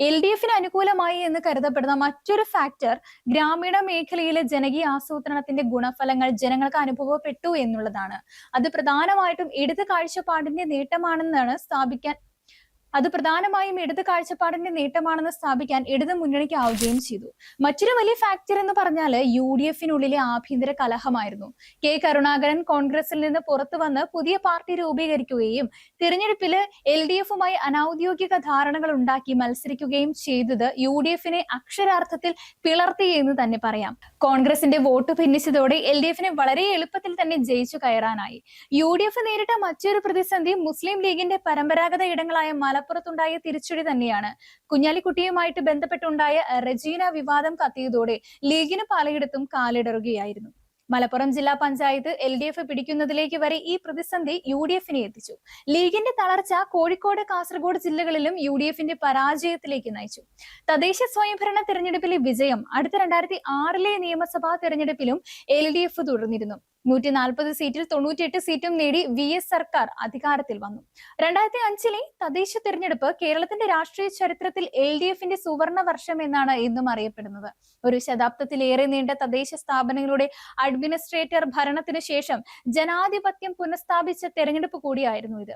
LDFിന് അനുകൂലമായി എന്ന് കരുതപ്പെടുന്ന മറ്റൊരു ഫാക്ടർ ഗ്രാമീണ മേഖലയിലെ ജനകീയ ആസൂത്രണത്തിന്റെ ഗുണഫലങ്ങൾ ജനങ്ങൾക്ക് അനുഭവപ്പെട്ടു എന്നുള്ളതാണ്. അത് പ്രധാനമായിട്ടും ഇടത് കാഴ്ചപ്പാടിന്റെ നേട്ടമാണെന്നാണ് സ്ഥാപിക്കാൻ അത് പ്രധാനമായും ഇടത് കാഴ്ചപ്പാടിന്റെ നേട്ടമാണെന്ന് സ്ഥാപിക്കാൻ ഇടത് മുന്നണിക്ക് ആവുകയും ചെയ്തു. മറ്റൊരു വലിയ ഫാക്ടർ എന്ന് പറഞ്ഞാൽ UDFിനുള്ളിലെ ആഭ്യന്തര കലഹമായിരുന്നു. കരുണാകരൻ കോൺഗ്രസിൽ നിന്ന് പുറത്തു വന്ന് പുതിയ പാർട്ടി രൂപീകരിക്കുകയും തിരഞ്ഞെടുപ്പിൽ LDFുമായി അനൌദ്യോഗിക ധാരണകൾ ഉണ്ടാക്കി മത്സരിക്കുകയും ചെയ്തത് UDFിനെ അക്ഷരാർത്ഥത്തിൽ പിളർത്തി എന്ന് തന്നെ പറയാം. കോൺഗ്രസിന്റെ വോട്ട് ഭിന്നിച്ചതോടെ LDFിനെ വളരെ എളുപ്പത്തിൽ തന്നെ ജയിച്ചു കയറാനായി. UDF നേരിട്ട മറ്റൊരു പ്രതിസന്ധി മുസ്ലിം ലീഗിന്റെ പരമ്പരാഗത ഇടങ്ങളായ മലപ്പുറത്തുണ്ടായ തിരിച്ചടി തന്നെയാണ്. കുഞ്ഞാലിക്കുട്ടിയുമായിട്ട് ബന്ധപ്പെട്ടുണ്ടായ റെജീന വിവാദം കത്തിയതോടെ ലീഗിന് പലയിടത്തും കാലിടറുകയായിരുന്നു. മലപ്പുറം ജില്ലാ പഞ്ചായത്ത് LDF പിടിക്കുന്നതിലേക്ക് വരെ ഈ പ്രതിസന്ധി UDFിനെ എത്തിച്ചു. ലീഗിന്റെ തളർച്ച കോഴിക്കോട്, കാസർഗോഡ് ജില്ലകളിലും UDFിന്റെ പരാജയത്തിലേക്ക് നയിച്ചു. തദ്ദേശ സ്വയംഭരണ തെരഞ്ഞെടുപ്പിലെ വിജയം അടുത്ത 2006 നിയമസഭാ തെരഞ്ഞെടുപ്പിലും LDF തുടർന്നിരുന്നു. 140 സീറ്റിൽ 98 സീറ്റും നേടി VS സർക്കാർ അധികാരത്തിൽ വന്നു. 2005 തദ്ദേശ തെരഞ്ഞെടുപ്പ് കേരളത്തിന്റെ രാഷ്ട്രീയ ചരിത്രത്തിൽ LDFിന്റെ സുവർണ വർഷം എന്നാണ് ഇന്നും അറിയപ്പെടുന്നത്. ഒരു ശതാബ്ദത്തിലേറെ നീണ്ട തദ്ദേശ സ്ഥാപനങ്ങളുടെ അഡ്മിനിസ്ട്രേറ്റർ ഭരണത്തിന് ശേഷം ജനാധിപത്യം പുനഃസ്ഥാപിച്ച തെരഞ്ഞെടുപ്പ് കൂടിയായിരുന്നു ഇത്.